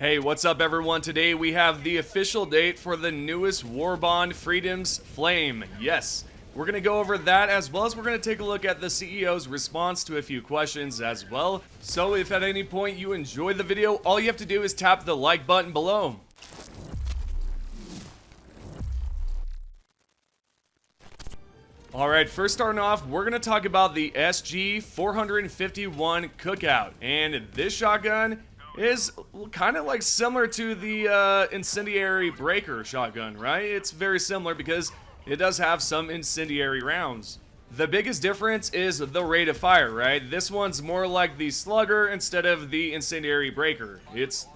Hey, what's up everyone? Today we have the official date for the newest Warbond Freedom's Flame. Yes, we're going to go over that as well as we're going to take a look at the CEO's response to a few questions as well. So if at any point you enjoy the video, all you have to do is tap the like button below. Alright, first starting off, we're going to talk about the SG-451 Cookout. And this shotgun is kind of like similar to the incendiary breaker shotgun, right? It's very similar because it does have some incendiary rounds. The biggest difference is the rate of fire, right? This one's more like the slugger instead of the incendiary breaker.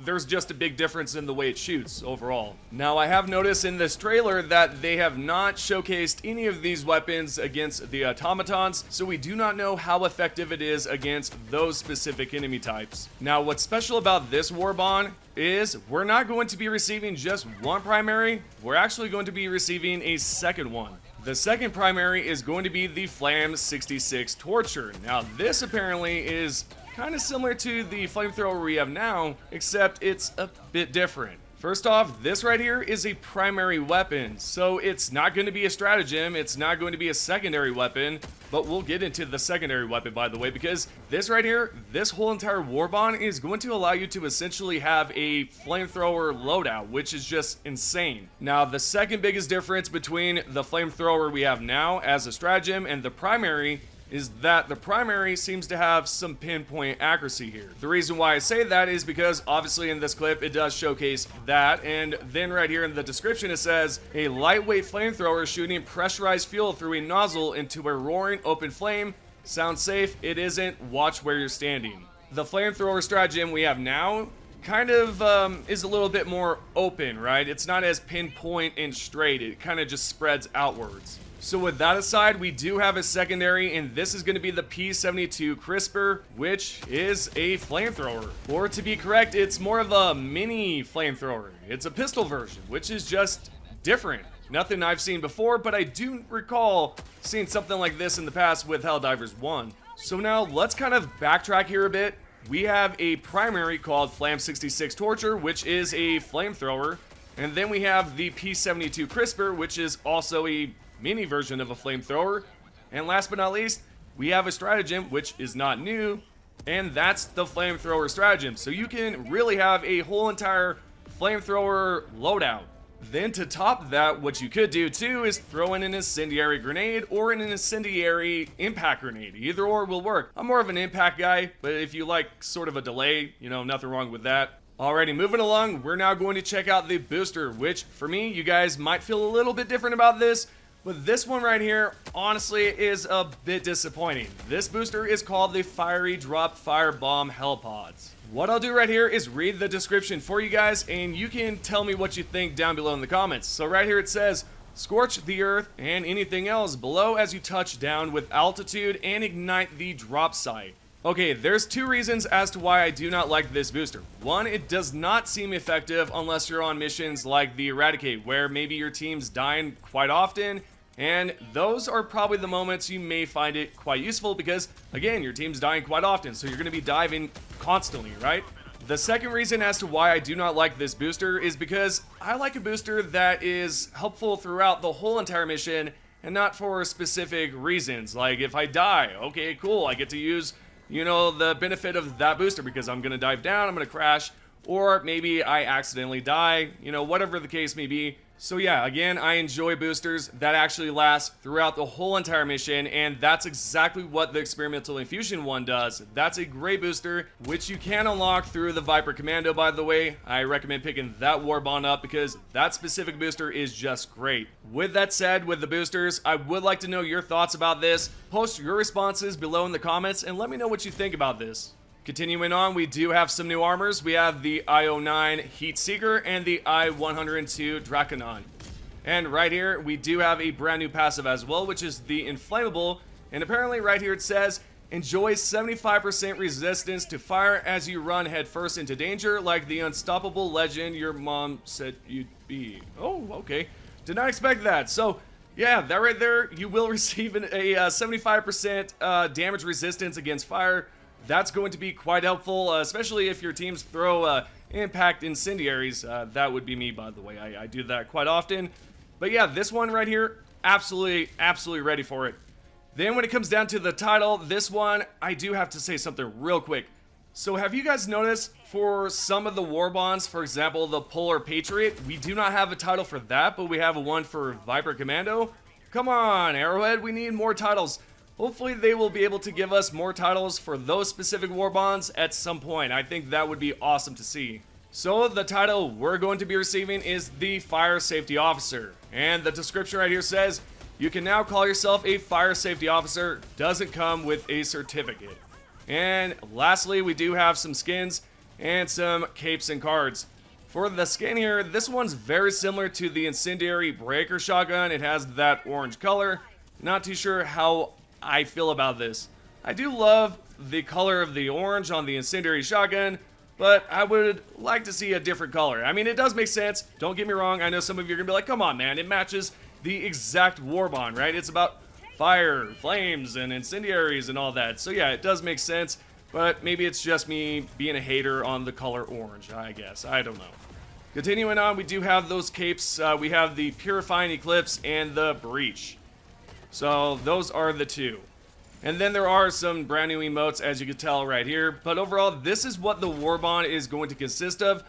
There's just a big difference in the way it shoots overall. Now, I have noticed in this trailer that they have not showcased any of these weapons against the automatons, so we do not know how effective it is against those specific enemy types. Now, what's special about this Warbond is we're not going to be receiving just one primary, we're actually going to be receiving a second one. The second primary is going to be the Flam 66 Torture. Now this apparently is kind of similar to the flamethrower we have now, except it's a bit different. First off, this right here is a primary weapon, so it's not going to be a stratagem, it's not going to be a secondary weapon, but we'll get into the secondary weapon by the way, because this right here, this whole entire Warbond is going to allow you to essentially have a flamethrower loadout, which is just insane. Now, the second biggest difference between the flamethrower we have now as a stratagem and the primary is that the primary seems to have some pinpoint accuracy here. The reason why I say that is because obviously in this clip it does showcase that, and then right here in the description it says a lightweight flamethrower shooting pressurized fuel through a nozzle into a roaring open flame. Sounds safe, it isn't, watch where you're standing. The flamethrower stratagem we have now kind of is a little bit more open, right? It's not as pinpoint and straight, it kind of just spreads outwards. So with that aside, we do have a secondary, and this is going to be the P72 Crisper, which is a flamethrower. Or to be correct, it's more of a mini flamethrower. It's a pistol version, which is just different. Nothing I've seen before, but I do recall seeing something like this in the past with Helldivers 1. So now let's kind of backtrack here a bit. We have a primary called Flam 66 Torture, which is a flamethrower. And then we have the P72 Crisper, which is also a mini version of a flamethrower. And last but not least, we have a stratagem, which is not new, and that's the flamethrower stratagem. So you can really have a whole entire flamethrower loadout. Then to top that, what you could do too is throw in an incendiary grenade or an incendiary impact grenade. Either or will work. I'm more of an impact guy, but if you like sort of a delay, you know, nothing wrong with that. Alrighty, moving along, we're now going to check out the booster, which for me, you guys might feel a little bit different about this. But this one right here, honestly, is a bit disappointing. This booster is called the Fiery Drop Firebomb Hellpods. What I'll do right here is read the description for you guys, and you can tell me what you think down below in the comments. So right here it says, scorch the earth and anything else below as you touch down with altitude and ignite the drop site. Okay, there's two reasons as to why I do not like this booster. One, it does not seem effective unless you're on missions like the Eradicate, where maybe your team's dying quite often. And those are probably the moments you may find it quite useful because, again, your team's dying quite often, so you're going to be diving constantly, right? The second reason as to why I do not like this booster is because I like a booster that is helpful throughout the whole entire mission and not for specific reasons. Like, if I die, okay, cool, I get to use, you know, the benefit of that booster because I'm going to dive down, I'm going to crash, or maybe I accidentally die, you know, whatever the case may be. So yeah, again, I enjoy boosters that actually last throughout the whole entire mission, and that's exactly what the Experimental Infusion one does. That's a great booster, which you can unlock through the Viper Commando, by the way. I recommend picking that Warbond up because that specific booster is just great. With that said, with the boosters, I would like to know your thoughts about this. Post your responses below in the comments and let me know what you think about this. Continuing on, we do have some new armors. We have the I-09 Heat Seeker and the I-102 Draconon. And right here, we do have a brand new passive as well, which is the Inflammable. And apparently right here it says, enjoys 75% resistance to fire as you run headfirst into danger, like the unstoppable legend your mom said you'd be. Oh, okay. Did not expect that. So, yeah, that right there, you will receive a 75% damage resistance against fire. That's going to be quite helpful, especially if your teams throw impact incendiaries. That would be me, by the way. I do that quite often. But yeah, this one right here, absolutely ready for it. Then when it comes down to the title, this one, I do have to say something real quick. So have you guys noticed for some of the Warbonds, for example, the Polar Patriot, we do not have a title for that, but we have one for Viper Commando? Come on, Arrowhead, we need more titles. Hopefully they will be able to give us more titles for those specific Warbonds at some point. I think that would be awesome to see. So the title we're going to be receiving is the Fire Safety Officer. And the description right here says, you can now call yourself a Fire Safety Officer, doesn't come with a certificate. And lastly, we do have some skins and some capes and cards. For the skin here, this one's very similar to the Incendiary Breaker Shotgun. It has that orange color. Not too sure how I feel about this. I do love the color of the orange on the Incendiary Shotgun, but I would like to see a different color. I mean, it does make sense. Don't get me wrong. I know some of you are going to be like, come on, man. It matches the exact Warbond, right? It's about fire, flames, and incendiaries and all that. So yeah, it does make sense, but maybe it's just me being a hater on the color orange, I guess. I don't know. Continuing on, we do have those capes. We have the Purifying Eclipse and the Breach. So those are the two. And then there are some brand new emotes, as you can tell right here. But overall, this is what the Warbond is going to consist of.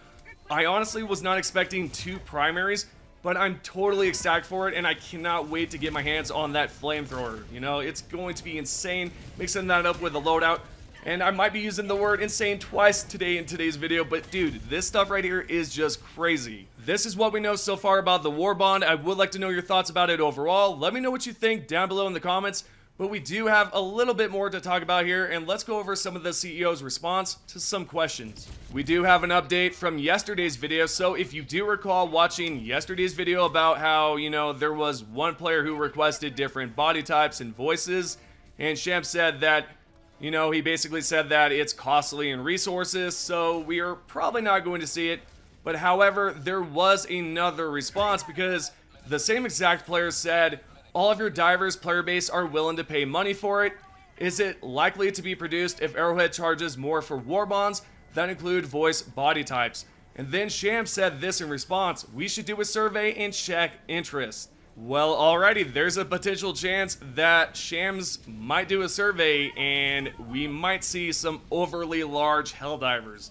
I honestly was not expecting 2 primaries, but I'm totally ecstatic for it, and I cannot wait to get my hands on that flamethrower. You know, it's going to be insane, mixing that up with a loadout. And I might be using the word insane twice today in today's video, but dude, this stuff right here is just crazy. This is what we know so far about the Warbond. I would like to know your thoughts about it overall. Let me know what you think down below in the comments. But we do have a little bit more to talk about here, and let's go over some of the CEO's response to some questions. We do have an update from yesterday's video, so if you do recall watching yesterday's video about how, you know, there was one player who requested different body types and voices, and Sham said that, you know, he basically said that it's costly in resources, so we are probably not going to see it. But however, there was another response because the same exact player said, all of your divers player base are willing to pay money for it. Is it likely to be produced if Arrowhead charges more for Warbonds that include voice body types? And then Sham said this in response, we should do a survey and check interest. Well, alrighty, there's a potential chance that Shams might do a survey and we might see some overly large Helldivers.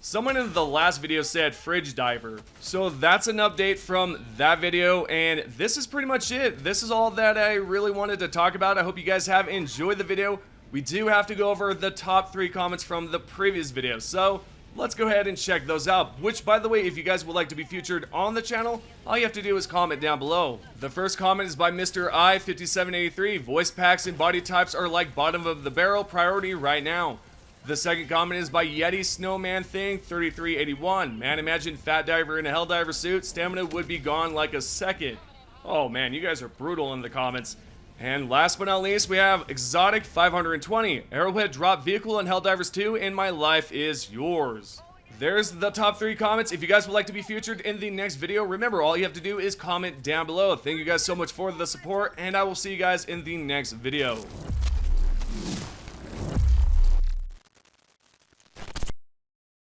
Someone in the last video said fridge diver. So that's an update from that video, and this is pretty much it. This is all that I really wanted to talk about. I hope you guys have enjoyed the video. We do have to go over the top 3 comments from the previous video, so let's go ahead and check those out. Which, by the way, if you guys would like to be featured on the channel, all you have to do is comment down below. The first comment is by Mr. I5783. Voice packs and body types are like bottom of the barrel priority right now. The second comment is by Yeti Snowman Thing 3381. Man, imagine Fat Diver in a Helldiver suit. Stamina would be gone like a second. Oh man, you guys are brutal in the comments. And last but not least, we have Exotic 520. Arrowhead drop vehicle in Helldivers 2 and my life is yours. There's the top 3 comments. If you guys would like to be featured in the next video, remember all you have to do is comment down below. Thank you guys so much for the support, and I will see you guys in the next video.